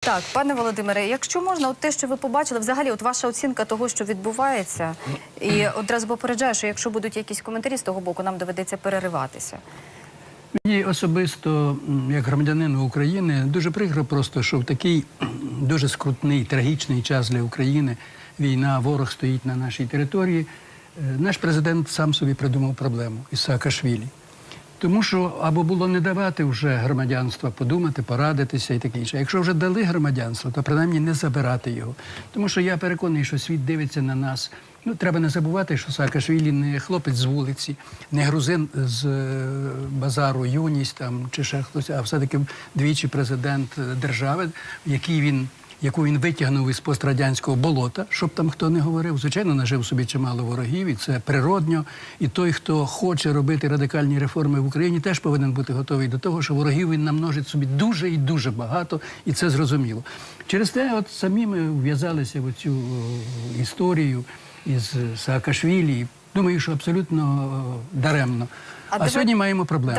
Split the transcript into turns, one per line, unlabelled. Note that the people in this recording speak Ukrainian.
Так, пане Володимире, якщо можна, от те, що ви побачили, взагалі, от ваша оцінка того, що відбувається, і одразу попереджаю, що якщо будуть якісь коментарі з того боку, нам доведеться перериватися.
Мені особисто, як громадянину України, дуже прикро просто, що в такий дуже скрутний, трагічний час для України, війна, ворог стоїть на нашій території, наш президент сам собі придумав проблему із Саакашвілі. Тому що або було не давати вже громадянства, подумати, порадитися і таке інше. Якщо вже дали громадянство, то принаймні не забирати його. Тому що я переконаний, що світ дивиться на нас. Ну, треба не забувати, що Саакашвілі не хлопець з вулиці, не грузин з базару «Юність» там, чи ще хтось, а все-таки двічі президент держави, яку він витягнув із пострадянського болота, щоб там хто не говорив. Звичайно, нажив собі чимало ворогів, і це природньо. І той, хто хоче робити радикальні реформи в Україні, теж повинен бути готовий до того, що ворогів він намножить собі дуже і дуже багато, і це зрозуміло. Через те от самі ми вв'язалися в цю історію із Саакашвілі. Думаю, що абсолютно даремно. А сьогодні маємо проблему.